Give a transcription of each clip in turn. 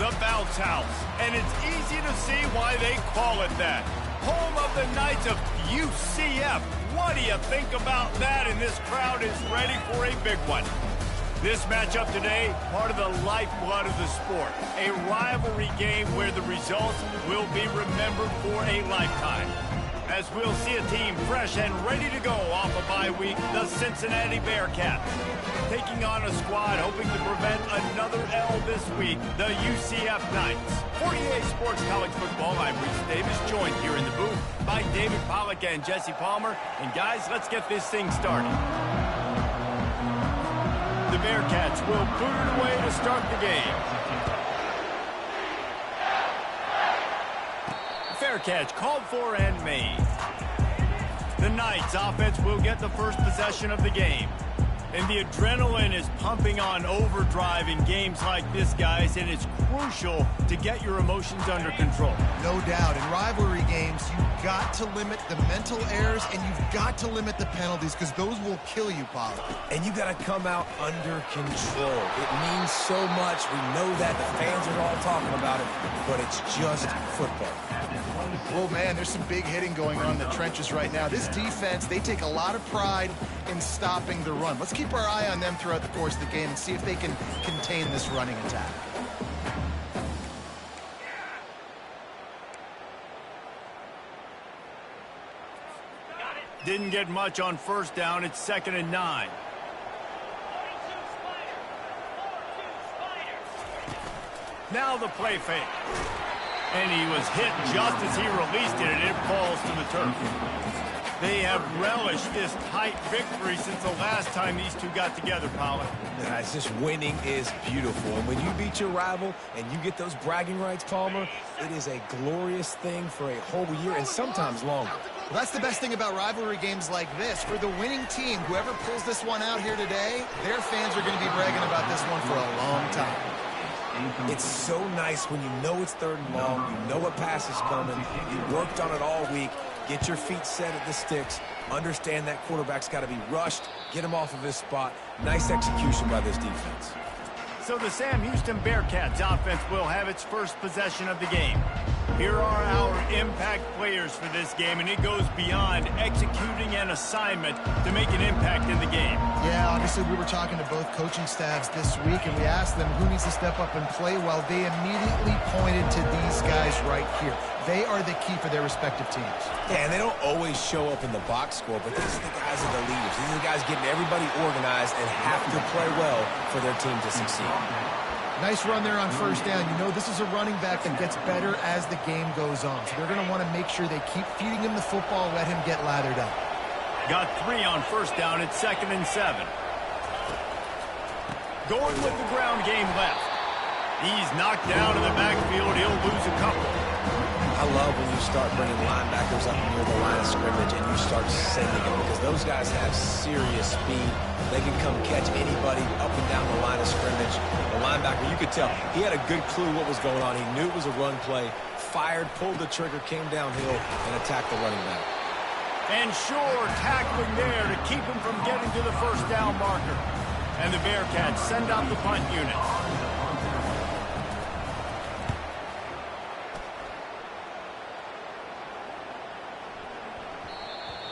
the Bounce House, and it's easy to see why they call it that. Home of the Knights of UCF. What do you think about that? And this crowd is ready for a big one. This matchup today, part of the lifeblood of the sport. A rivalry game where the results will be remembered for a lifetime. As we'll see a team fresh and ready to go off a bye week, the Cincinnati Bearcats. Taking on a squad hoping to prevent another L this week, the UCF Knights. 48 Sports College Football, I'm Reese Davis, joined here in the booth by David Pollack and Jesse Palmer. And guys, let's get this thing started. The Bearcats will boot it away to start the game. Fair catch called for and made. The Knights offense will get the first possession of the game. And the adrenaline is pumping on overdrive in games like this, guys, and it's crucial to get your emotions under control. No doubt. In rivalry games, you've got to limit the mental errors and you've got to limit the penalties because those will kill you, Paul. And you got to come out under control. It means so much. We know that. The fans are all talking about it, but it's just football. Oh, man, there's some big hitting going on in the trenches right now. This defense, they take a lot of pride in stopping the run. Let's keep our eye on them throughout the course of the game and see if they can contain this running attack. Didn't get much on first down. It's 2nd and 9. Now the play fake. And he was hit just as he released it, and it falls to the turf. They have relished this tight victory since the last time these two got together, Pollard. Guys, just winning is beautiful. And when you beat your rival and you get those bragging rights, Palmer, it is a glorious thing for a whole year and sometimes longer. Well, that's the best thing about rivalry games like this. For the winning team, whoever pulls this one out here today, their fans are going to be bragging about this one for a long time. It's so nice when you know it's 3rd and long, you know a pass is coming, you worked on it all week, get your feet set at the sticks, understand that quarterback's got to be rushed, get him off of his spot. Nice execution by this defense. So the Sam Houston Bearcats offense will have its first possession of the game. Here are our impact players for this game, and it goes beyond executing an assignment to make an impact in the game. Yeah, obviously we were talking to both coaching staffs this week, and we asked them who needs to step up and play well. They immediately pointed to these guys right here. They are the key for their respective teams. Yeah, and they don't always show up in the box score, but these are the guys that are the leaders. These are the guys getting everybody organized and have to play well for their team to succeed. Nice run there on first down. You know this is a running back that gets better as the game goes on. So they're going to want to make sure they keep feeding him the football, let him get lathered up. Got 3 on first down. It's 2nd and 7. Going with the ground game left. He's knocked down in the backfield. He'll lose a couple. I love when you start bringing linebackers up near the line of scrimmage and you start sending them because those guys have serious speed. They can come catch anybody up and down the line of scrimmage. The linebacker, you could tell, he had a good clue what was going on. He knew it was a run play, fired, pulled the trigger, came downhill, and attacked the running back. And sure, tackling there to keep him from getting to the first down marker. And the Bearcats send out the punt unit.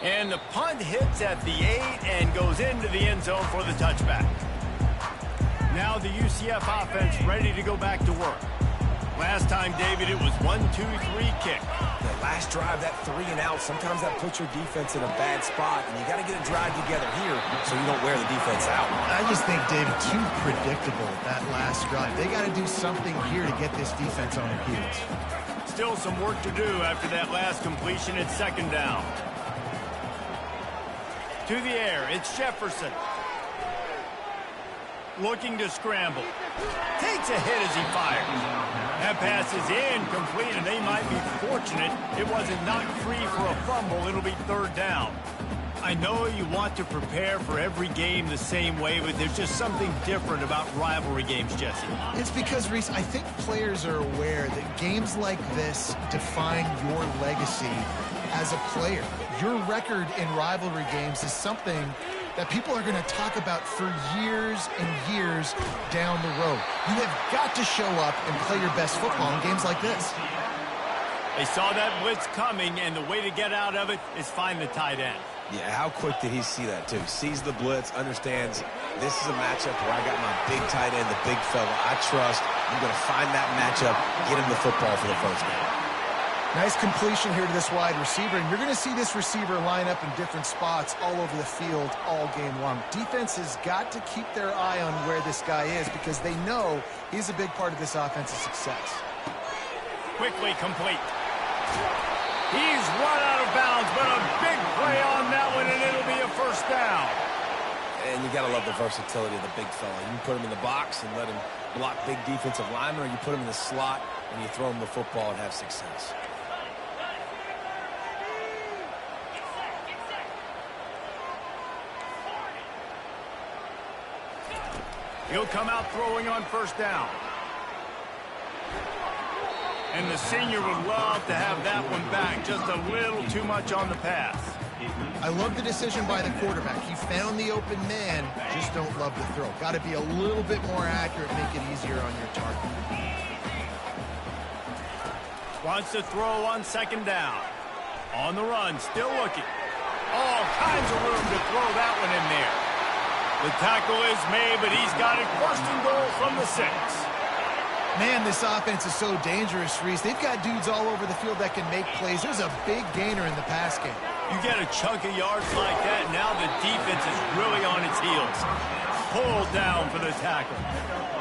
And the punt hits at the 8 and goes into the end zone for the touchback. Now the UCF offense ready to go back to work. Last time, David, it was 1-2-3 kick. That last drive, that 3 and out, sometimes that puts your defense in a bad spot, and you got to get a drive together here so you don't wear the defense out. I just think, David, too predictable, that last drive. They got to do something here to get this defense on their heels. Still some work to do after that last completion. It's 2nd down. To the air, it's Jefferson. Looking to scramble. Takes a hit as he fires. That pass is incomplete, and they might be fortunate it wasn't knocked free for a fumble. It'll be 3rd down. I know you want to prepare for every game the same way, but there's just something different about rivalry games, Jesse. It's because, Reese, I think players are aware that games like this define your legacy as a player. Your record in rivalry games is something that people are going to talk about for years and years down the road. You have got to show up and play your best football in games like this. They saw that blitz coming, and the way to get out of it is find the tight end. Yeah, how quick did he see that, too? Sees the blitz, understands this is a matchup where I got my big tight end, the big fella I trust. I'm going to find that matchup, get him the football for the first down. Nice completion here to this wide receiver, and you're going to see this receiver line up in different spots all over the field all game long. Defense has got to keep their eye on where this guy is because they know he's a big part of this offense's success. Quickly complete. He's run out of bounds, but a big play on that one, and it'll be a first down. And you got to love the versatility of the big fella. You can put him in the box and let him block big defensive linemen, or you put him in the slot and you throw him the football and have success. He'll come out throwing on first down. And the senior would love to have that one back. Just a little too much on the pass. I love the decision by the quarterback. He found the open man, just don't love the throw. Got to be a little bit more accurate, make it easier on your target. Wants to throw on second down. On the run, still looking. All kinds of room to throw that one in there. The tackle is made, but he's got it first and goal from the 6. Man, this offense is so dangerous, Reese. They've got dudes all over the field that can make plays. There's a big gainer in the pass game. You get a chunk of yards like that, now the defense is really on its heels. Pulled down for the tackle.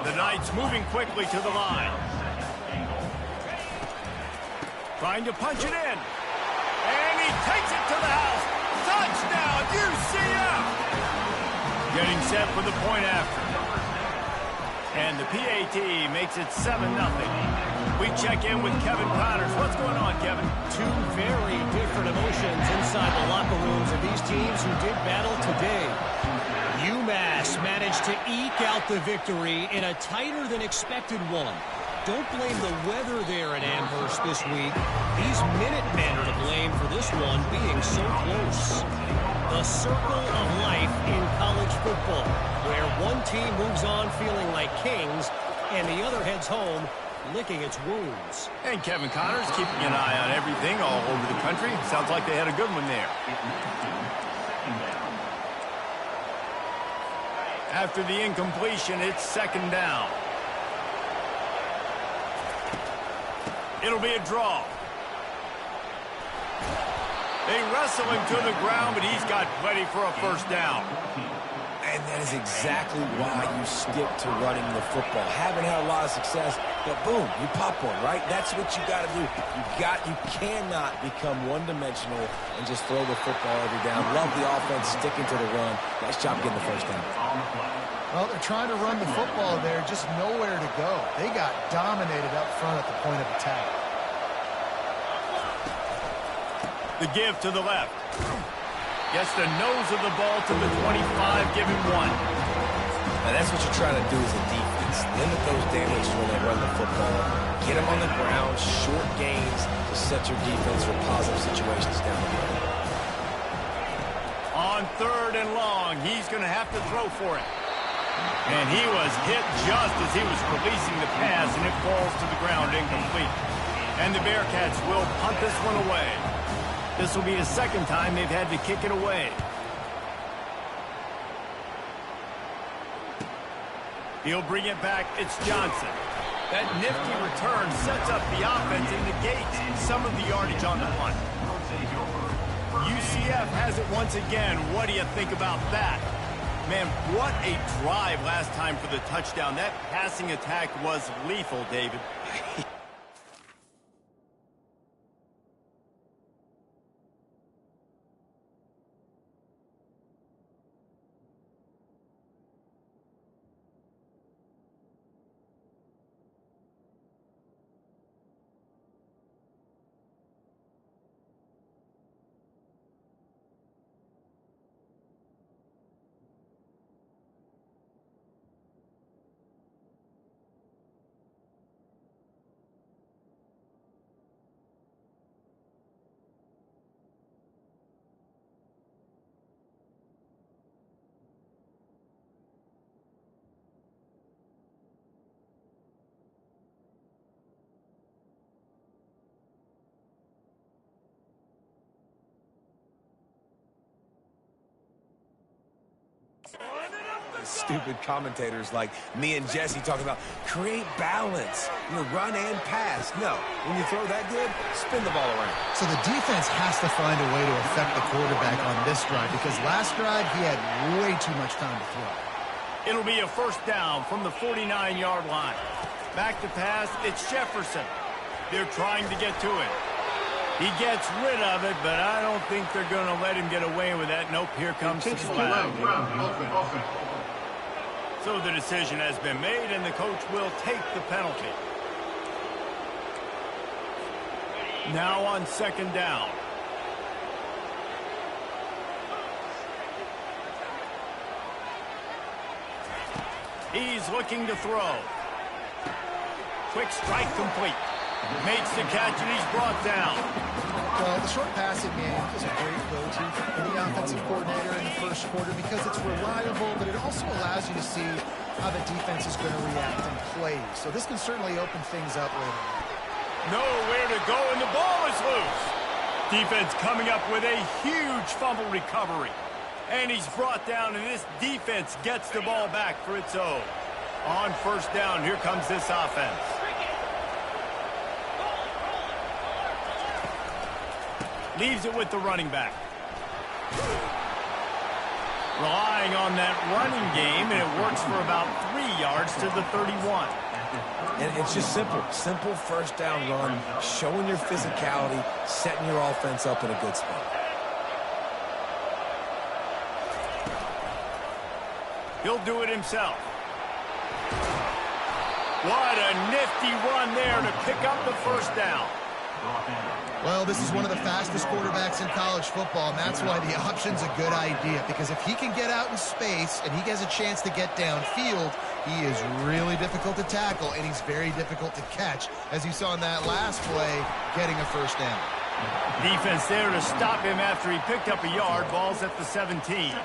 The Knights moving quickly to the line. Trying to punch it in. And he takes it to the house. Touchdown, UCF! Getting set for the point after. And the PAT makes it 7-0. We check in with Kevin Connors. What's going on, Kevin? Two very different emotions inside the locker rooms of these teams who did battle today. UMass managed to eke out the victory in a tighter than expected one. Don't blame the weather there at Amherst this week. These Minutemen are to blame for this one being so close. The circle of life in college football, where one team moves on feeling like kings and the other heads home licking its wounds. And Kevin Connors keeping an eye on everything all over the country. Sounds like they had a good one there. After the incompletion, it's second down. It'll be a draw. They wrestle him to the ground, but he's got plenty for a first down. And that is exactly why you stick to running the football. Haven't had a lot of success, but boom, you pop one, right? That's what you got to do. You cannot become one-dimensional and just throw the football every down. Love the offense, sticking to the run. Nice job getting the first down. Well, they're trying to run the football there, just nowhere to go. They got dominated up front at the point of attack. The give to the left. Gets the nose of the ball to the 25, give him 1. Now that's what you're trying to do as a defense. Limit those damages when they run the football. Get them on the ground, short gains to set your defense for positive situations down the road. On third and long, he's going to have to throw for it. And he was hit just as he was releasing the pass, and it falls to the ground incomplete. And the Bearcats will punt this one away. This will be the second time they've had to kick it away. He'll bring it back. It's Johnson. That nifty return sets up the offense and negates some of the yardage on the punt. UCF has it once again. What do you think about that? Man, what a drive last time for the touchdown. That passing attack was lethal, David. stupid commentators like me and Jesse talking about create balance, run and pass. No, when you throw that good, spin the ball around. So the defense has to find a way to affect the quarterback on this drive because last drive he had way too much time to throw. It'll be a first down from the 49-yard line. Back to pass, it's Jefferson. They're trying to get to it. He gets rid of it, but I don't think they're going to let him get away with that. Nope, here comes the flag. So the decision has been made, and the coach will take the penalty. Now on second down. He's looking to throw. Quick strike complete. Makes the catch, and he's brought down. Well, the short passing game is a great go-to for the offensive coordinator in the first quarter because it's reliable, but it also allows you to see how the defense is going to react and play. So this can certainly open things up later. Nowhere to go, and the ball is loose. Defense coming up with a huge fumble recovery. And he's brought down, and this defense gets the ball back for its own. On first down, here comes this offense. Leaves it with the running back. Relying on that running game, and it works for about 3 yards to the 31. And it's just simple. Simple first down run, showing your physicality, setting your offense up in a good spot. He'll do it himself. What a nifty run there to pick up the first down. Well, this is one of the fastest quarterbacks in college football, and that's why the option's a good idea, because if he can get out in space and he has a chance to get downfield, he is really difficult to tackle, and he's very difficult to catch, as you saw in that last play, getting a first down. Defense there to stop him after he picked up a yard. Ball's at the 17.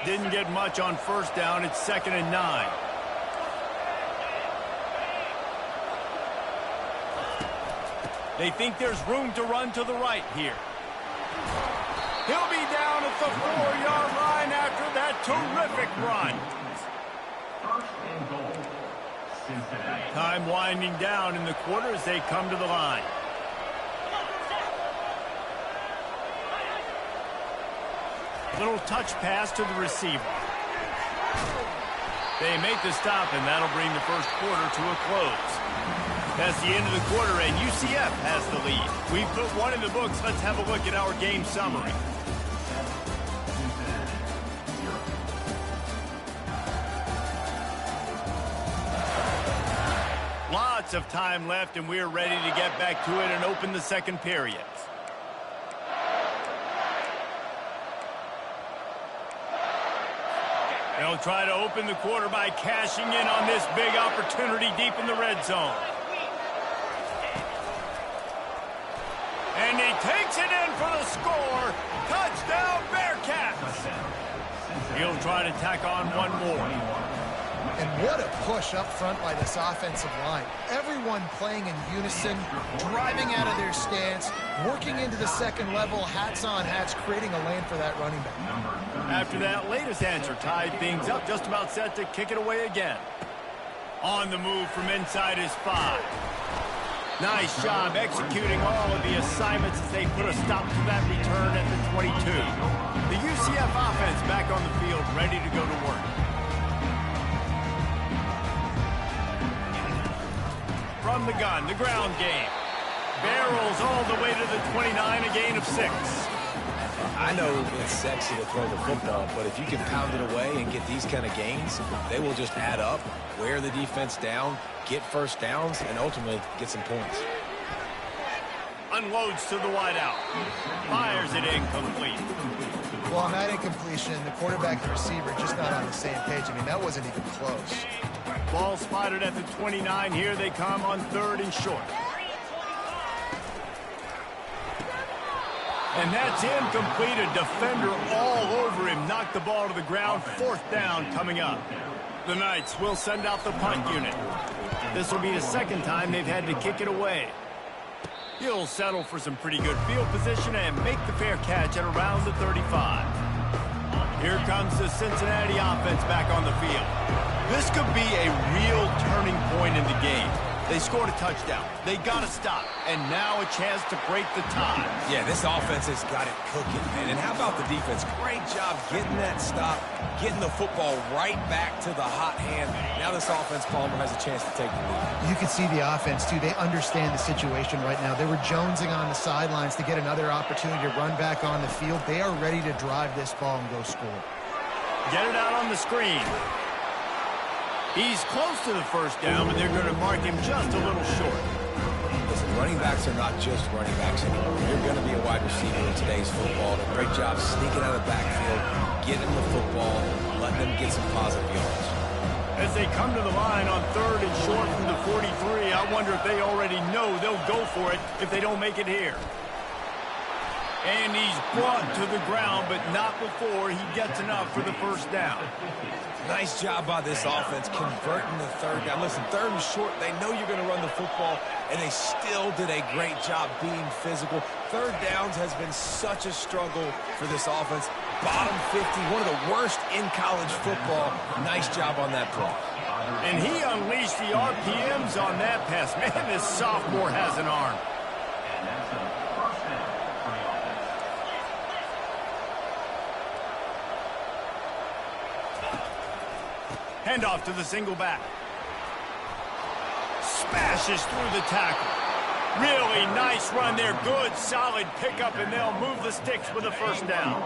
Didn't get much on first down. It's 2nd and 9. They think there's room to run to the right here. He'll be down at the 4-yard line after that terrific run. Time winding down in the quarter as they come to the line. Little touch pass to the receiver. They make the stop, and that'll bring the first quarter to a close. That's the end of the quarter, and UCF has the lead. We've put one in the books. Let's have a look at our game summary. Lots of time left, and we're ready to get back to it and open the second period. They'll try to open the quarter by cashing in on this big opportunity deep in the red zone. And he takes it in for the score. Touchdown, Bearcats. He'll try to tack on one more. And what a push up front by this offensive line. Everyone playing in unison, driving out of their stance, working into the second level, hats on hats, creating a lane for that running back. After that latest answer tied things up, just about set to kick it away again. On the move from inside his 5. Nice job executing all of the assignments as they put a stop to that return at the 22. The UCF offense back on the field, ready to go to work. From the gun, the ground game. Barrels all the way to the 29, a gain of 6. I know it's sexy to throw the football, but if you can pound it away and get these kind of gains, they will just add up, wear the defense down, get first downs, and ultimately get some points. Unloads to the wideout. Fires it incomplete. Well, on that incompletion, the quarterback and receiver just not on the same page. I mean, that wasn't even close. Ball spotted at the 29. Here they come on 3rd and short. And that's incomplete. A defender all over him. Knocked the ball to the ground. 4th down coming up. The Knights will send out the punt unit. This will be the second time they've had to kick it away. He'll settle for some pretty good field position and make the fair catch at around the 35. Here comes the Cincinnati offense back on the field. This could be a real turning point in the game. They scored a touchdown. They got to stop. And now a chance to break the tie. Yeah, this offense has got it cooking, man. And how about the defense? Great job getting that stop, getting the football right back to the hot hand. Now this offense, Palmer, has a chance to take the lead. You can see the offense, too. They understand the situation right now. They were jonesing on the sidelines to get another opportunity to run back on the field. They are ready to drive this ball and go score. Get it out on the screen. He's close to the first down, but they're going to mark him just a little short. Listen, running backs are not just running backs anymore. You're going to be a wide receiver in today's football. A great job sneaking out of the backfield, getting the football, letting them get some positive yards. As they come to the line on 3rd and short from the 43, I wonder if they already know they'll go for it if they don't make it here. And he's brought to the ground, but not before he gets enough for the first down. Nice job by this offense converting the 3rd down. Listen, 3rd and short, they know you're going to run the football, and they still did a great job being physical. 3rd downs has been such a struggle for this offense. Bottom 50, one of the worst in college football. Nice job on that play. And he unleashed the RPMs on that pass. Man, this sophomore has an arm. Handoff to the single back. Smashes through the tackle. Really nice run there. Good, solid pickup, and they'll move the sticks with a first down.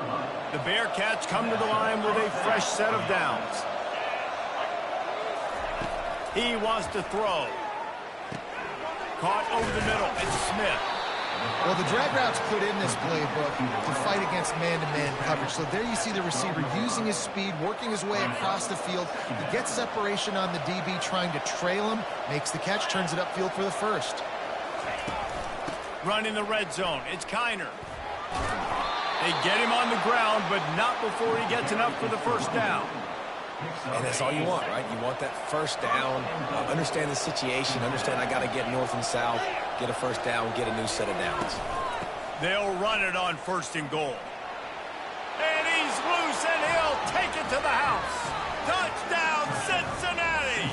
The Bearcats come to the line with a fresh set of downs. He wants to throw. Caught over the middle. It's Smith. Well, the drag routes put in this playbook to fight against man-to-man coverage. So there you see the receiver using his speed, working his way across the field. He gets separation on the DB, trying to trail him, makes the catch, turns it upfield for the first. Run in the red zone. It's Kiner. They get him on the ground, but not before he gets enough for the first down. And that's all you want, right? You want that first down, understand the situation, understand I got to get north and south, get a first down, get a new set of downs. They'll run it on 1st and goal. And he's loose, and he'll take it to the house. Touchdown, Cincinnati!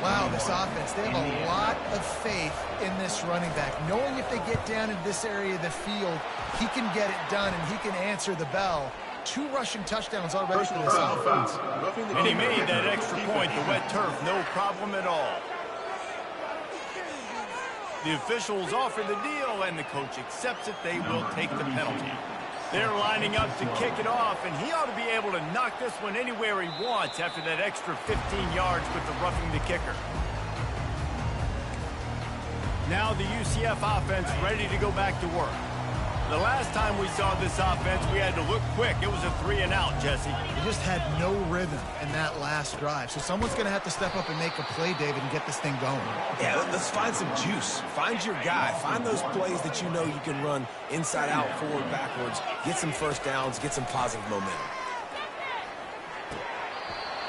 Wow, this offense, they have a lot of faith in this running back. Knowing if they get down in this area of the field, he can get it done, and he can answer the bell. 2 rushing touchdowns already for this offense. And he made that extra point, the wet turf, no problem at all. The officials offer the deal, and the coach accepts it. They will take the penalty. They're lining up to kick it off, and he ought to be able to knock this one anywhere he wants after that extra 15 yards with the roughing the kicker. Now the UCF offense ready to go back to work. The last time we saw this offense, we had to look quick. It was a 3-and-out, Jesse. They just had no rhythm in that last drive. So someone's going to have to step up and make a play, David, and get this thing going. Yeah, let's find some juice. Find your guy. Find those plays that you know you can run inside out, forward, backwards. Get some first downs. Get some positive momentum.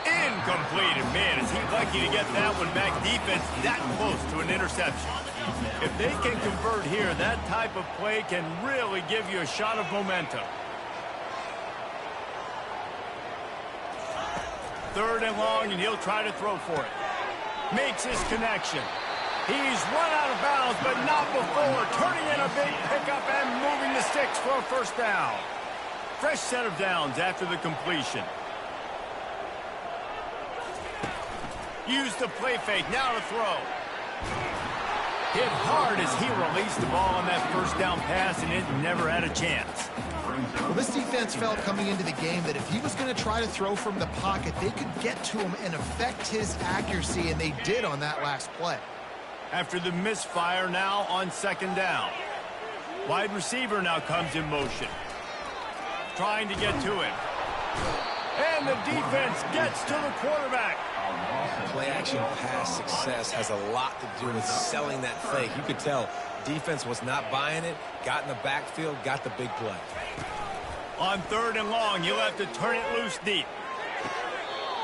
Incomplete, and man, is he lucky to get that one back. Defense that close to an interception. If they can convert here, that type of play can really give you a shot of momentum. 3rd and long, and he'll try to throw for it. Makes his connection. He's run out of bounds, but not before. Turning in a big pickup and moving the sticks for a first down. Fresh set of downs after the completion. Use the play fake, now to throw. Hit hard as he released the ball on that first down pass, and it never had a chance. Well, this defense felt coming into the game that if he was going to try to throw from the pocket, they could get to him and affect his accuracy, and they did on that last play. After the misfire, now on 2nd down. Wide receiver now comes in motion. Trying to get to him. And the defense gets to the quarterback. Play-action pass success has a lot to do with selling that fake. You could tell defense was not buying it, got in the backfield, got the big play. On 3rd and long, you'll have to turn it loose deep.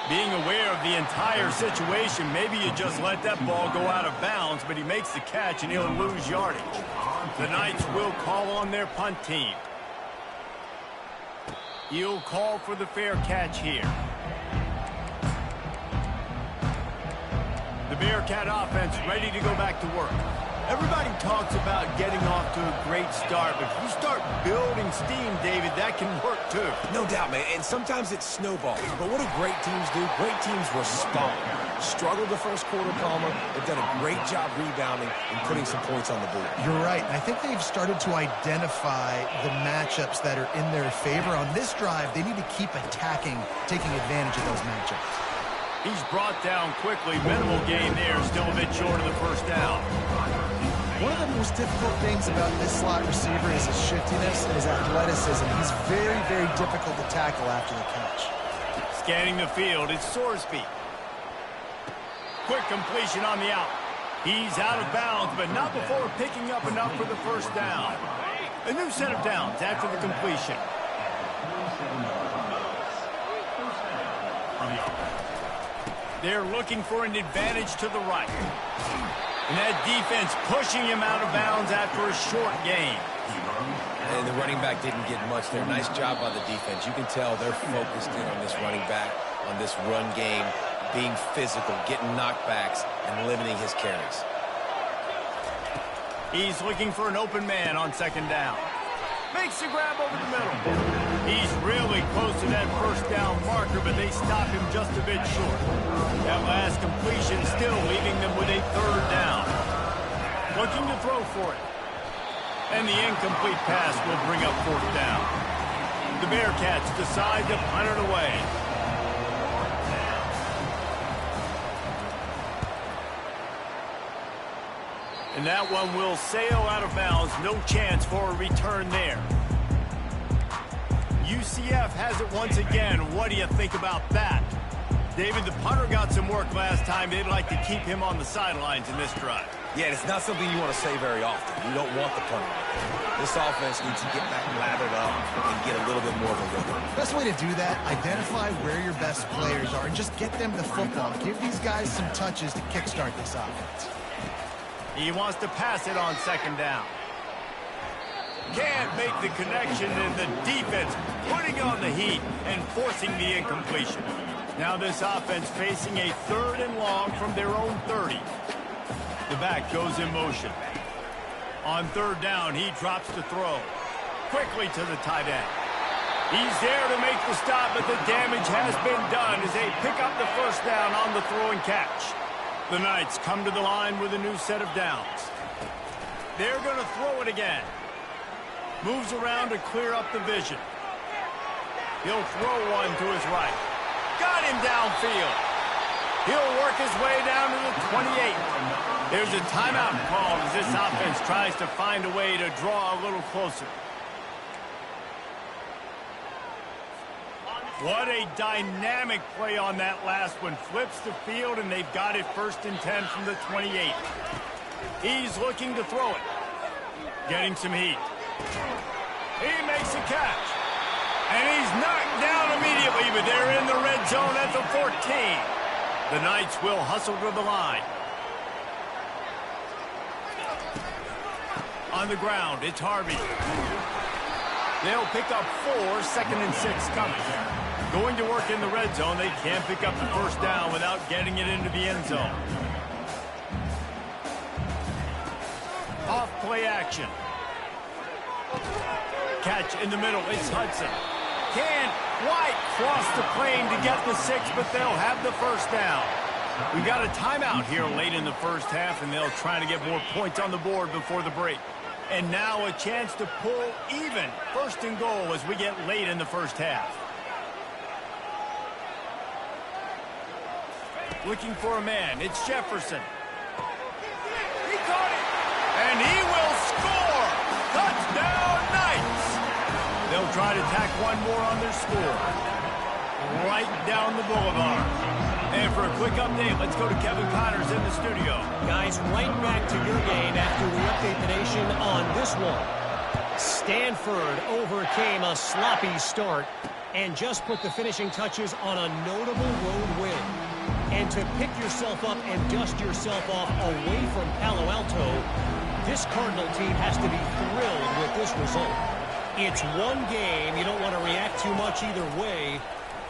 Being aware of the entire situation, maybe you just let that ball go out of bounds, but he makes the catch and he'll lose yardage. The Knights will call on their punt team. He'll call for the fair catch here. The Bearcat offense ready to go back to work. Everybody talks about getting off to a great start, but if you start building steam, David, that can work too. No doubt, man, and sometimes it snowballs. But what do great teams do? Great teams respond. Struggled the first quarter, Palmer. They've done a great job rebounding and putting some points on the board. You're right. I think they've started to identify the matchups that are in their favor. On this drive, they need to keep attacking, taking advantage of those matchups. He's brought down quickly. Minimal gain there, still a bit short of the first down. One of the most difficult things about this slot receiver is his shiftiness and his athleticism. He's very, very difficult to tackle after the catch. Scanning the field, it's Sorsby. Quick completion on the out. He's out of bounds, but not before picking up enough for the first down. A new set of downs after the completion. They're looking for an advantage to the right. And that defense pushing him out of bounds after a short gain. And the running back didn't get much there. Nice job by the defense. You can tell they're focused in on this running back, on this run game, being physical, getting knockbacks, and limiting his carries. He's looking for an open man on second down. Makes the grab over the middle. He's really close to that first down marker, but they stop him just a bit short. That last completion still leaving them with a third down. Looking to throw for it. And the incomplete pass will bring up fourth down. The Bearcats decide to punt it away. And that one will sail out of bounds. No chance for a return there. UCF has it once again. What do you think about that? David, the punter got some work last time. They'd like to keep him on the sidelines in this drive. Yeah, it's not something you want to say very often. You don't want the punter. This offense needs to get back lathered up and get a little bit more of a rhythm. Best way to do that, identify where your best players are and just get them the football. Give these guys some touches to kickstart this offense. He wants to pass it on second down. Can't make the connection, and the defense putting on the heat and forcing the incompletion. Now this offense facing a third and long from their own 30. The back goes in motion. On third down, he drops to throw. Quickly to the tight end. He's there to make the stop, but the damage has been done as they pick up the first down on the throw and catch. The Knights come to the line with a new set of downs. They're going to throw it again. Moves around to clear up the vision. He'll throw one to his right. Got him downfield. He'll work his way down to the 28. There's a timeout called as this offense tries to find a way to draw a little closer. What a dynamic play on that last one. Flips the field, and they've got it 1st and 10 from the 28. He's looking to throw it. Getting some heat. He makes a catch. And he's knocked down immediately, but they're in the red zone at the 14. The Knights will hustle to the line. On the ground, it's Harvey. They'll pick up 4, 2nd and 6 coming. Going to work in the red zone, they can't pick up the first down without getting it into the end zone. Off play action. Catch in the middle, it's Hudson. Can't quite cross the plane to get the 6, but they'll have the first down. We've got a timeout here late in the first half, and they'll try to get more points on the board before the break. And now a chance to pull even 1st and goal as we get late in the first half. Looking for a man. It's Jefferson. He caught it. And he will score. Touchdown, Knights. They'll try to tack one more on their score. Right down the boulevard. And for a quick update, let's go to Kevin Connors in the studio. Guys, right back to your game after we update the nation on this one. Stanford overcame a sloppy start and just put the finishing touches on a notable road win. And to pick yourself up and dust yourself off away from Palo Alto, this Cardinal team has to be thrilled with this result. It's one game. You don't want to react too much either way.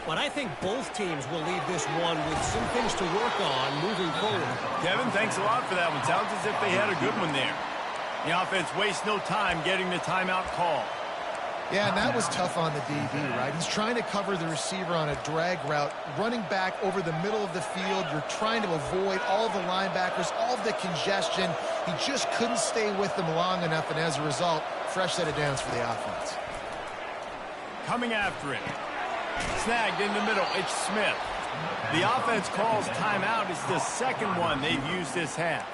But I think both teams will leave this one with some things to work on moving forward. Kevin, thanks a lot for that one. Sounds as if they had a good one there. The offense wastes no time getting the timeout call. Yeah, and that was tough on the DB, right? He's trying to cover the receiver on a drag route, running back over the middle of the field. You're trying to avoid all of the linebackers, all of the congestion. He just couldn't stay with them long enough, and as a result, fresh set of downs for the offense. Coming after it. Snagged in the middle, it's Smith. The offense calls timeout. It's the second one they've used this half.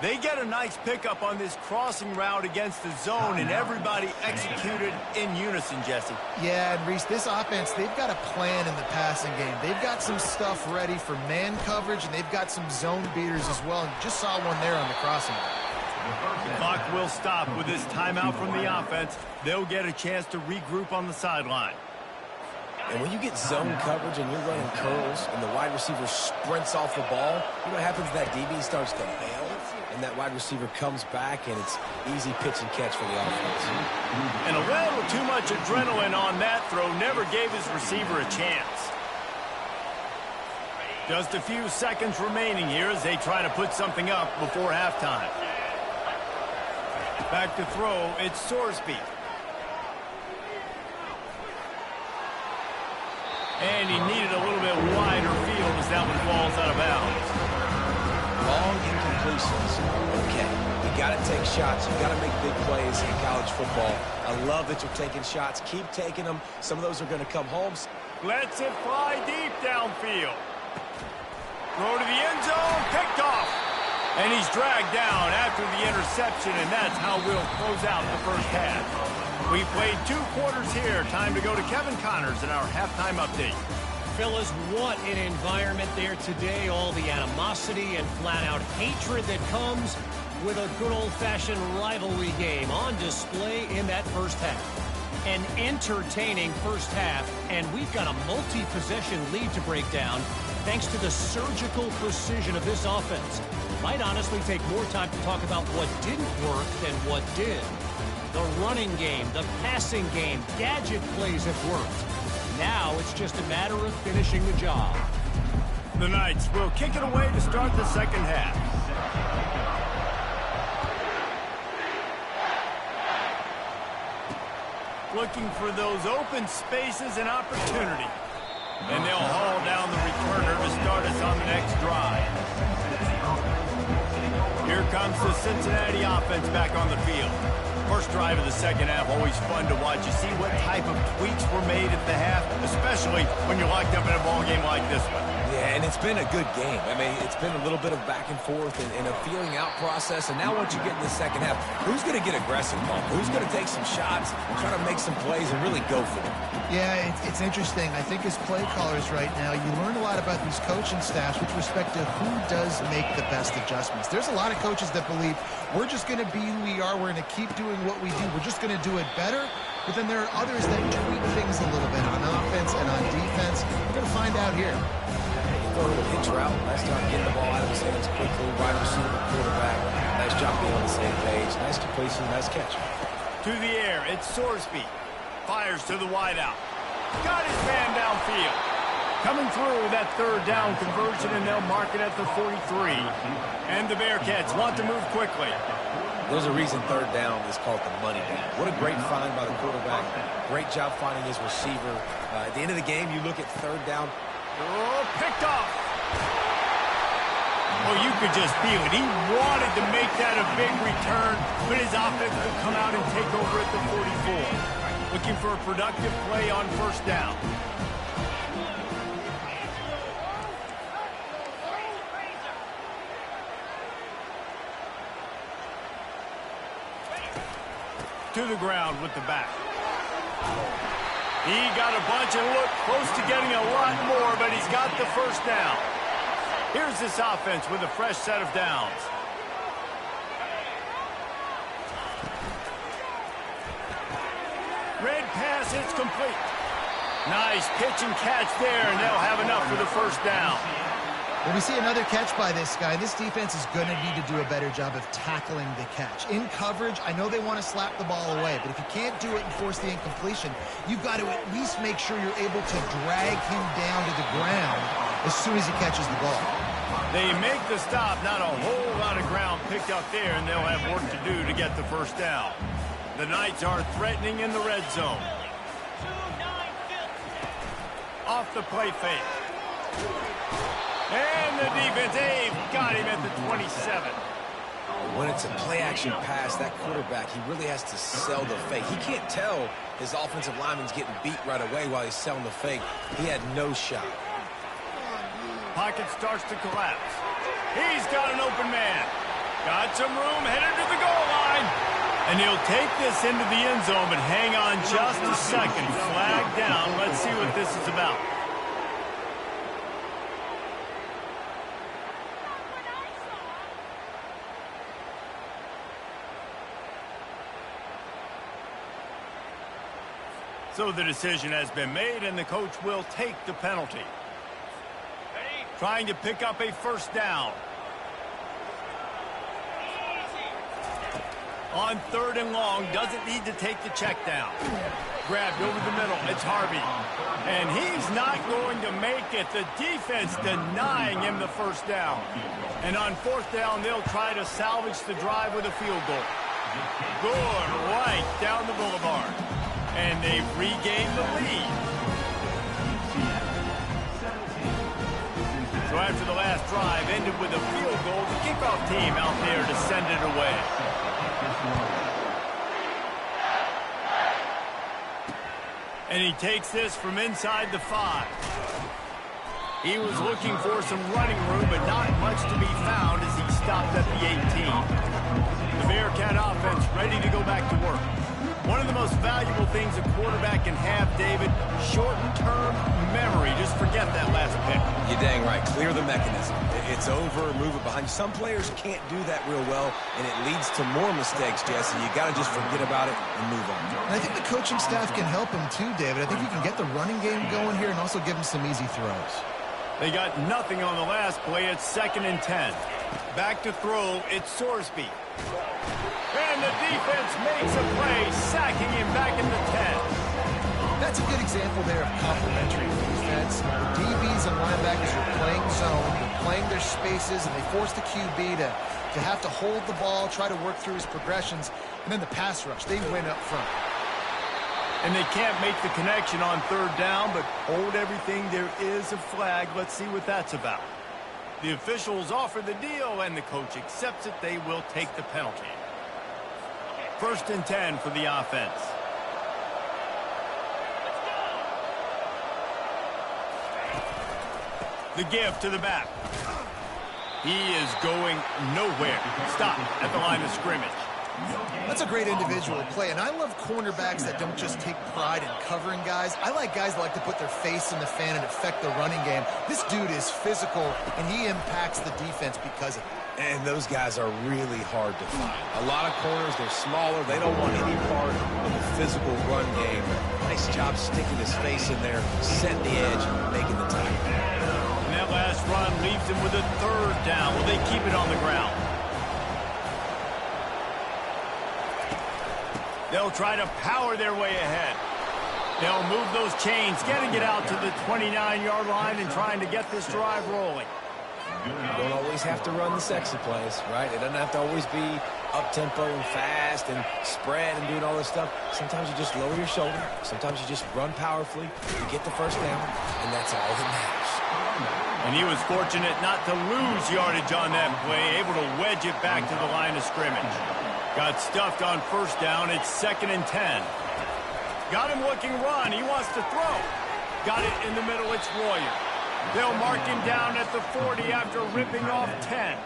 They get a nice pickup on this crossing route against the zone, and everybody executed in unison, Jesse. Yeah, and Reese, this offense, they've got a plan in the passing game. They've got some stuff ready for man coverage, and they've got some zone beaters as well. And just saw one there on the crossing route. The clock will stop with this timeout from the offense. They'll get a chance to regroup on the sideline. And when you get zone coverage and you're running curls and the wide receiver sprints off the ball, you know what happens? That DB starts to bail, and that wide receiver comes back, and it's easy pitch and catch for the offense. And a little too much adrenaline on that throw never gave his receiver a chance. Just a few seconds remaining here as they try to put something up before halftime. Back to throw, it's Sorsby. And he needed a little bit wider field as that one falls out of bounds. Long incompletions. Okay, you got to take shots. You got to make big plays in college football. I love that you're taking shots. Keep taking them. Some of those are going to come home. Lets it fly deep downfield. Throw to the end zone, picked off. And he's dragged down after the interception, and that's how we'll close out the first half. We played 2 quarters here. Time to go to Kevin Connors in our halftime update. Fellas, what an environment there today. All the animosity and flat-out hatred that comes with a good old-fashioned rivalry game on display in that first half. An entertaining first half, and we've got a multi-possession lead to break down thanks to the surgical precision of this offense. Might honestly take more time to talk about what didn't work than what did. The running game, the passing game, gadget plays have worked. Now it's just a matter of finishing the job. The Knights will kick it away to start the second half. Looking for those open spaces and opportunity. And they'll haul down the returner to start us on the next drive. Here comes the Cincinnati offense back on the field. First drive of the second half, always fun to watch. You see what type of tweaks were made at the half, especially when you're locked up in a ball game like this one. Yeah, and it's been a good game. I mean, it's been a little bit of back and forth and a feeling out process. And now once you get in the second half, who's going to get aggressive, Paul? Who's going to take some shots, try to make some plays, and really go for them? Yeah, it's interesting. I think as play callers right now, you learn a lot about these coaching staffs with respect to who does make the best adjustments. There's a lot of coaches that believe we're just going to be who we are. We're going to keep doing what we do. We're just going to do it better. But then there are others that tweak things a little bit on offense and on defense. We're going to find out here. Go to the pitch route. Nice job getting the ball out of his hands quickly. Wide receiver, quarterback. Nice job being on the same page. Nice completion, nice catch. To the air, it's Sorsby. Fires to the wideout. Got his man downfield. Coming through that third down conversion, and they'll mark it at the 43. And the Bearcats want to move quickly. There's a reason third down is called the money down. What a great find by the quarterback. Great job finding his receiver. At the end of the game, you look at third down. Oh, picked off. Well, you could just feel it. He wanted to make that a big return, but his offense will come out and take over at the 44. Looking for a productive play on first down. To the ground with the back. He got a bunch and looked close to getting a lot more, but he's got the first down. Here's this offense with a fresh set of downs. Red pass, it's complete. Nice pitch and catch there, and they'll have enough for the first down. When we see another catch by this guy, this defense is going to need to do a better job of tackling the catch. In coverage, I know they want to slap the ball away, but if you can't do it and force the incompletion, you've got to at least make sure you're able to drag him down to the ground as soon as he catches the ball. They make the stop, not a whole lot of ground picked up there, and they'll have work to do to get the first down. The Knights are threatening in the red zone. Off the play fake. And the defense, they've got him at the 27. When it's a play-action pass, that quarterback, he really has to sell the fake. He can't tell his offensive lineman's getting beat right away while he's selling the fake. He had no shot. Pocket starts to collapse. He's got an open man. Got some room, headed to the goal line. And he'll take this into the end zone, but hang on just a second. Flag down. Let's see what this is about. So the decision has been made, and the coach will take the penalty. Trying to pick up a first down. On 3rd and long, doesn't need to take the check down. Grabbed over the middle, it's Harvey. And he's not going to make it. The defense denying him the first down. And on 4th down, they'll try to salvage the drive with a field goal. Good, right down the boulevard. And they've regained the lead. So after the last drive ended with a field goal, the kickoff team out there to send it away. And he takes this from inside the 5. He was looking for some running room, but not much to be found as he stopped at the 18. The Bearcat offense ready to go back to work. One of the most valuable things a quarterback can have, David, short-term memory. Just forget that last pick. You're dang right. Clear the mechanism. It's over, move it behind. Some players can't do that real well, and it leads to more mistakes, Jesse. You got to just forget about it and move on. And I think the coaching staff can help him too, David. I think you can get the running game going here and also give him some easy throws. They got nothing on the last play. It's 2nd and 10. Back to throw. It's Sorsby. And the defense makes a play, sacking him back in the 10. That's a good example there of complementary defense. The DBs and linebackers are playing zone, they're playing their spaces, and they force the QB to have to hold the ball, try to work through his progressions, and then the pass rush, they win up front. And they can't make the connection on 3rd down, but hold everything. There is a flag. Let's see what that's about. The officials offer the deal, and the coach accepts it. They will take the penalty. 1st and 10 for the offense. The give to the back. He is going nowhere. Stop at the line of scrimmage. That's a great individual play, and I love cornerbacks that don't just take pride in covering guys. I like guys that like to put their face in the fan and affect the running game. This dude is physical, and he impacts the defense because of it. And those guys are really hard to find. A lot of corners, they're smaller. They don't want any part of the physical run game. Nice job sticking his face in there, setting the edge, making the tackle. And that last run leaves him with a 3rd down. Will they keep it on the ground? They'll try to power their way ahead. They'll move those chains, getting it out to the 29-yard line and trying to get this drive rolling. You don't always have to run the sexy plays, right? It doesn't have to always be up-tempo and fast and spread and doing all this stuff. Sometimes you just lower your shoulder. Sometimes you just run powerfully. You get the first down, and that's all that matters. And he was fortunate not to lose yardage on that play, able to wedge it back to the line of scrimmage. Got stuffed on 1st down. It's 2nd and 10. Got him looking run. He wants to throw. Got it in the middle. It's Royer. They'll mark him down at the 40 after ripping off 10.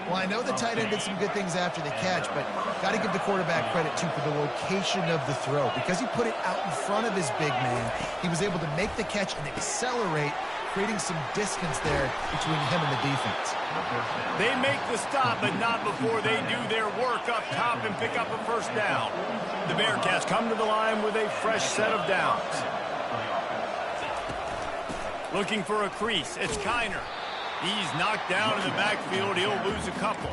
Well, I know the tight end did some good things after the catch, but got to give the quarterback credit, too, for the location of the throw. Because he put it out in front of his big man, he was able to make the catch and accelerate, creating some distance there between him and the defense. They make the stop, but not before they do their work up top and pick up a first down. The Bearcats come to the line with a fresh set of downs. Looking for a crease. It's Kiner. He's knocked down in the backfield. He'll lose a couple.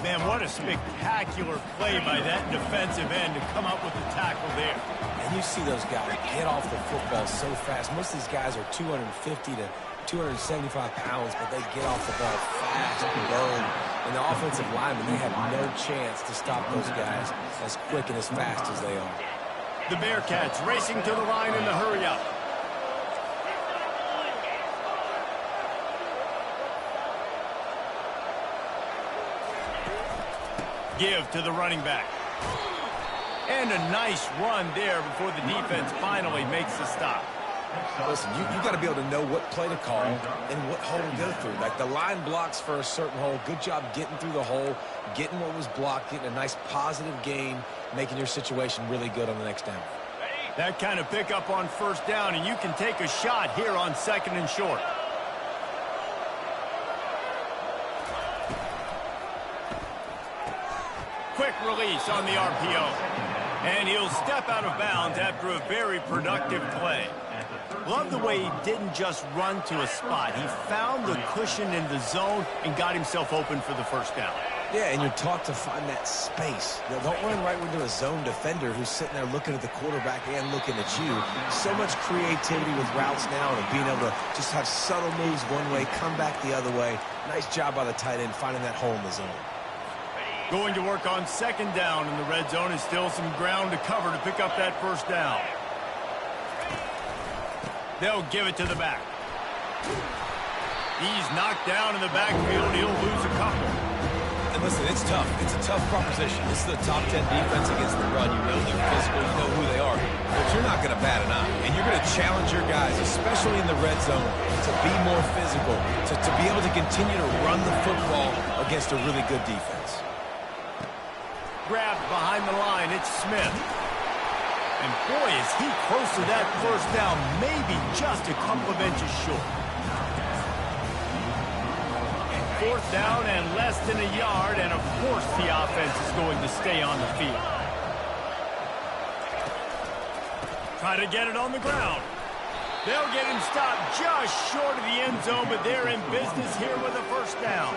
Man, what a spectacular play by that defensive end to come up with the tackle there. And you see those guys get off the football so fast. Most of these guys are 250 to 275 pounds, but they get off the ball fast and burn. And the offensive linemen, they have no chance to stop those guys as quick and as fast as they are. The Bearcats racing to the line in the hurry-up. Give to the running back. And a nice run there before the defense finally makes the stop. Listen, you got to be able to know what play to call and what hole to go through. Like the line blocks for a certain hole. Good job getting through the hole, getting what was blocked, getting a nice positive gain, making your situation really good on the next down. That kind of pickup on first down, and you can take a shot here on 2nd and short. Quick release on the RPO. And he'll step out of bounds after a very productive play. Love the way he didn't just run to a spot. He found the cushion in the zone and got himself open for the first down. Yeah, and you're taught to find that space. You know, don't run right into a zone defender who's sitting there looking at the quarterback and looking at you. So much creativity with routes now and being able to just have subtle moves one way, come back the other way. Nice job by the tight end finding that hole in the zone. Going to work on 2nd down in the red zone, and still some ground to cover to pick up that first down. They'll give it to the back. He's knocked down in the backfield. He'll lose a couple. And listen, it's tough. It's a tough proposition. This is the top 10 defense against the run. You know they're physical. You know who they are. But you're not going to bat an eye. And you're going to challenge your guys, especially in the red zone, to be more physical, to be able to continue to run the football against a really good defense. Grabbed behind the line, it's Smith. And boy, is he close to that first down, maybe just a couple of inches short. 4th down and less than a yard, and of course the offense is going to stay on the field. Try to get it on the ground. They'll get him stopped just short of the end zone, but they're in business here with a first down.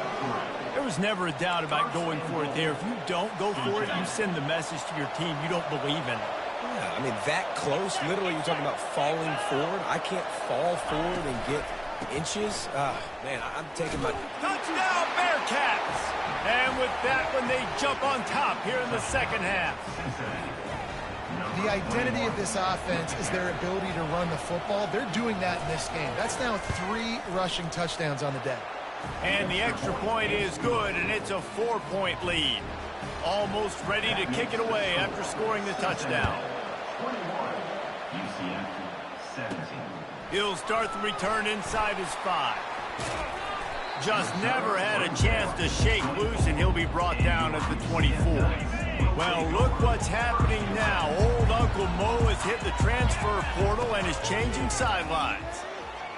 There was never a doubt about going for it there. If you don't go for it, you send the message to your team you don't believe in it. Yeah, I mean, that close, literally you're talking about falling forward. I can't fall forward and get inches. Man, I'm taking my... Touchdown, Bearcats! And with that one, they jump on top here in the second half. The identity of this offense is their ability to run the football. They're doing that in this game. That's now 3 rushing touchdowns on the day. And the extra point is good, and it's a 4-point lead. Almost ready to kick it away after scoring the touchdown. He'll start the return inside his 5. Just never had a chance to shake loose, and he'll be brought down at the 24. Well, look what's happening now. Old Uncle Mo has hit the transfer portal and is changing sidelines.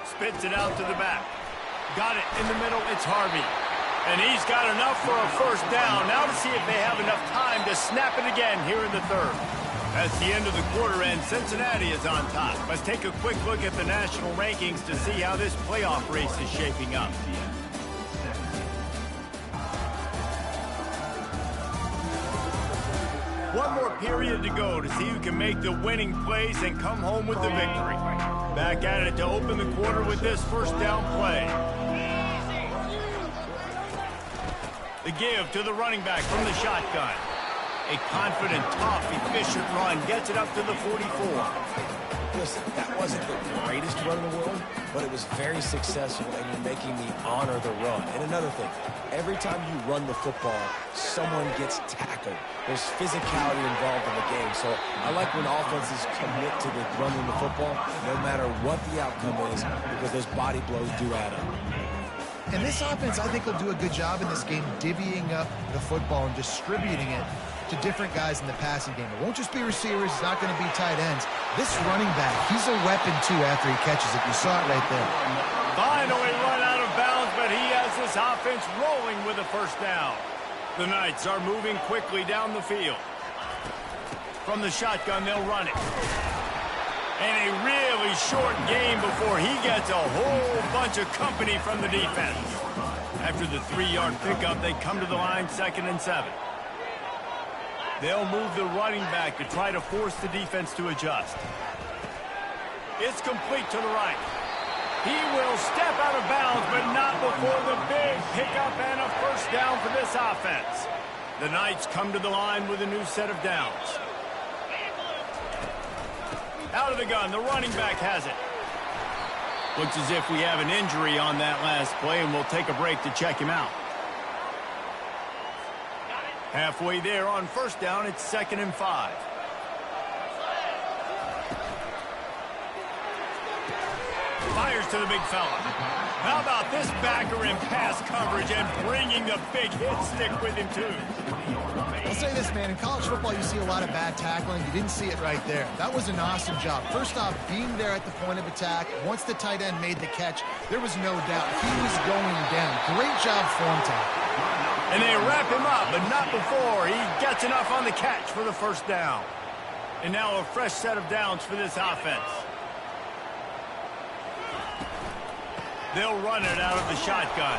Spits it out to the back. Got it in the middle. It's Harvey. And he's got enough for a first down. Now to see if they have enough time to snap it again here in the 3rd. That's the end of the quarter, and Cincinnati is on top. Let's take a quick look at the national rankings to see how this playoff race is shaping up. One more period to go to see who can make the winning plays and come home with the victory. Back at it to open the quarter with this first down play. The give to the running back from the shotgun. A confident, tough, efficient run gets it up to the 44. Listen, that wasn't the greatest run in the world, but it was very successful, and you're making me honor the run. And another thing, every time you run the football, someone gets tackled. There's physicality involved in the game. So I like when offenses commit to the running the football, no matter what the outcome is, because those body blows do add up. And this offense, I think, will do a good job in this game divvying up the football and distributing it to different guys in the passing game. It won't just be receivers. It's not going to be tight ends. This running back, he's a weapon, too, after he catches it. You saw it right there. Finally run out of bounds, but he has this offense rolling with a first down. The Knights are moving quickly down the field. From the shotgun, they'll run it. And a really short game before he gets a whole bunch of company from the defense. After the 3-yard pickup, they come to the line 2nd and 7. They'll move the running back to try to force the defense to adjust. It's complete to the right. He will step out of bounds, but not before the big pickup and a first down for this offense. The Knights come to the line with a new set of downs. Out of the gun, the running back has it. Looks as if we have an injury on that last play, and we'll take a break to check him out. Halfway there on first down, it's 2nd and 5. Fires to the big fella. How about this backer in pass coverage and bringing the big hit stick with him, too? I'll say this, man. In college football, you see a lot of bad tackling. You didn't see it right there. That was an awesome job. First off, being there at the point of attack. Once the tight end made the catch, there was no doubt he was going down. Great job form tackle. And they wrap him up, but not before he gets enough on the catch for the first down. And now a fresh set of downs for this offense. They'll run it out of the shotgun.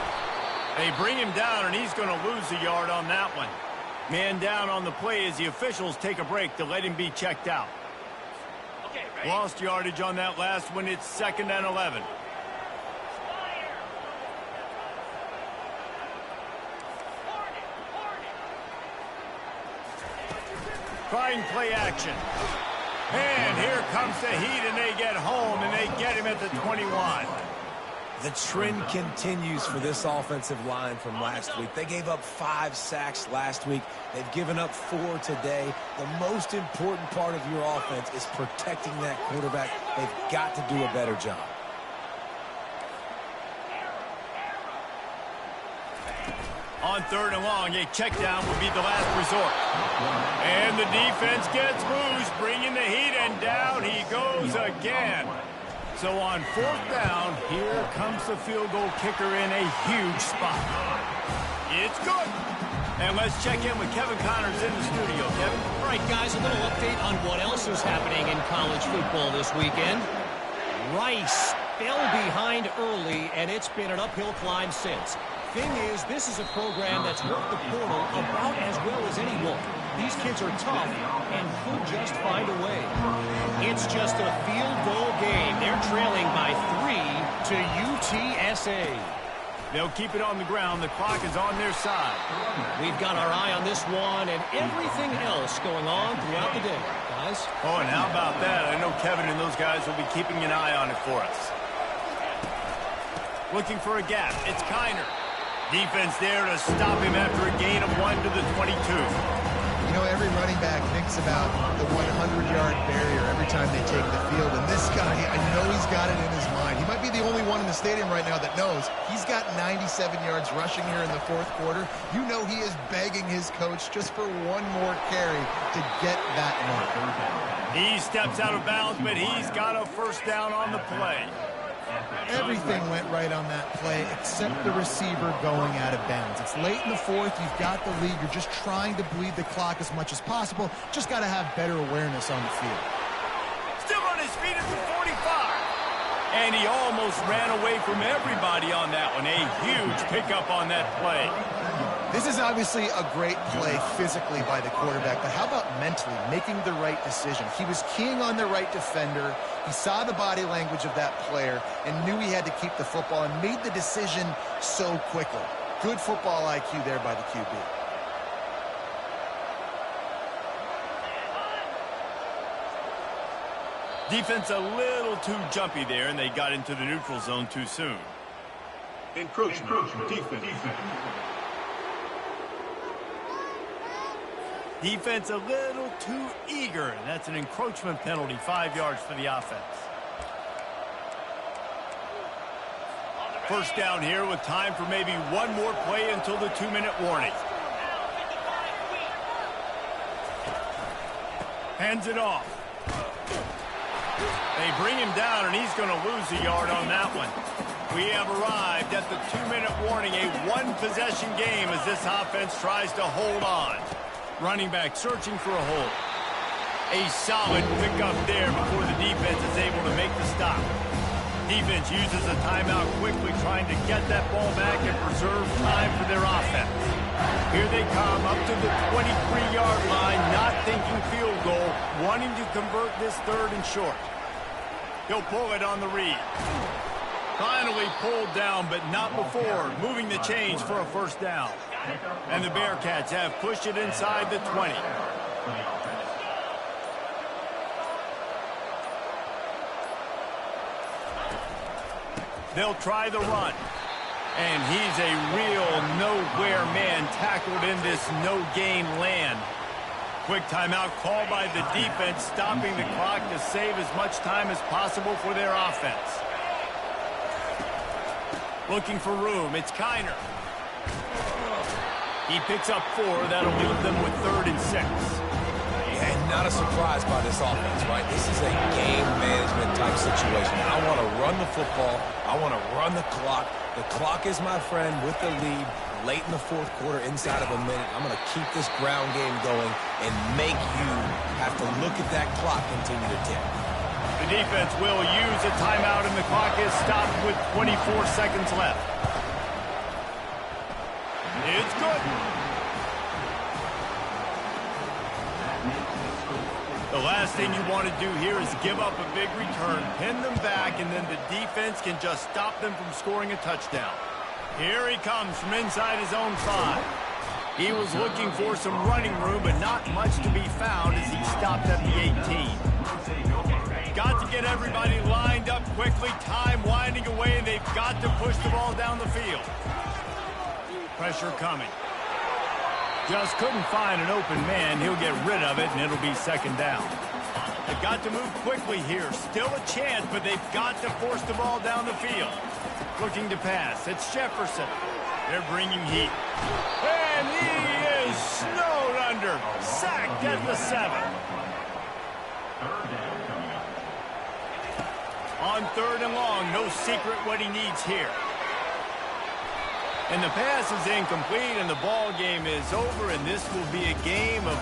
They bring him down, and he's going to lose a yard on that one. Man down on the play as the officials take a break to let him be checked out. Lost yardage on that last one. It's 2nd and 11. Trying play action. And here comes the heat, and they get home, and they get him at the 21. The trend continues for this offensive line from last week. They gave up 5 sacks last week. They've given up 4 today. The most important part of your offense is protecting that quarterback. They've got to do a better job. On 3rd and long, a check down would be the last resort. And the defense gets loose, bringing the heat, and down he goes again. So on 4th down, here comes the field goal kicker in a huge spot. It's good. And let's check in with Kevin Connors in the studio. Kevin? All right, guys, a little update on what else is happening in college football this weekend. Rice fell behind early, and it's been an uphill climb since. Thing is, this is a program that's worked the portal about as well as anyone. These kids are tough and could just find a way. It's just a field goal game. They're trailing by 3 to UTSA. They'll keep it on the ground. The clock is on their side. We've got our eye on this one and everything else going on throughout the day, guys. Oh, and how about that? I know Kevin and those guys will be keeping an eye on it for us. Looking for a gap. It's Kiner. Defense there to stop him after a gain of 1 to the 22. You know, every running back thinks about the 100-yard barrier every time they take the field. And this guy, I know he's got it in his mind. He might be the only one in the stadium right now that knows he's got 97 yards rushing here in the 4th quarter. You know he is begging his coach just for one more carry to get that mark. He steps out of bounds, but he's got a first down on the play. Everything went right on that play except the receiver going out of bounds. It's late in the 4th. You've got the lead. You're just trying to bleed the clock as much as possible. Just got to have better awareness on the field. Still on his feet at the 45. And he almost ran away from everybody on that one. A huge pickup on that play. This is obviously a great play physically by the quarterback, but how about mentally making the right decision? He was keying on the right defender. He saw the body language of that player and knew he had to keep the football and made the decision so quickly. Good football IQ there by the QB. Defense a little too jumpy there, and they got into the neutral zone too soon. Encroachment. Defense. Defense a little too eager, and that's an encroachment penalty, 5 yards for the offense. First down here with time for maybe one more play until the 2-minute warning. Hands it off. They bring him down, and he's going to lose a yard on that one. We have arrived at the 2-minute warning, a one-possession game as this offense tries to hold on. Running back searching for a hole. A solid pickup there before the defense is able to make the stop. Defense uses a timeout quickly, trying to get that ball back and preserve time for their offense. Here they come up to the 23-yard line, not thinking field goal, wanting to convert this third and short. He'll pull it on the read. Finally pulled down, but not before, moving the chains for a first down. And the Bearcats have pushed it inside the 20. They'll try the run. And he's a real nowhere man tackled in this no-gain land. Quick timeout called by the defense, stopping the clock to save as much time as possible for their offense. Looking for room, it's Kiner. He picks up 4. That'll leave them with 3rd and 6. And not a surprise by this offense, right? This is a game management type situation. I want to run the football. I want to run the clock. The clock is my friend with the lead late in the fourth quarter, inside of a minute. I'm going to keep this ground game going and make you have to look at that clock continue to tick. The defense will use a timeout, and the clock is stopped with 24 seconds left. It's good. The last thing you want to do here is give up a big return, pin them back, and then the defense can just stop them from scoring a touchdown. Here he comes from inside his own 5. He was looking for some running room, but not much to be found as he stopped at the 18. Got to get everybody lined up quickly, time winding away, and they've got to push the ball down the field. Pressure coming. Just couldn't find an open man. He'll get rid of it, and it'll be 2nd down. They've got to move quickly here. Still a chance, but they've got to force the ball down the field. Looking to pass. It's Jefferson. They're bringing heat. And he is snowed under. Sacked at the 7. On 3rd and long, no secret what he needs here. And the pass is incomplete, and the ball game is over, and this will be a game of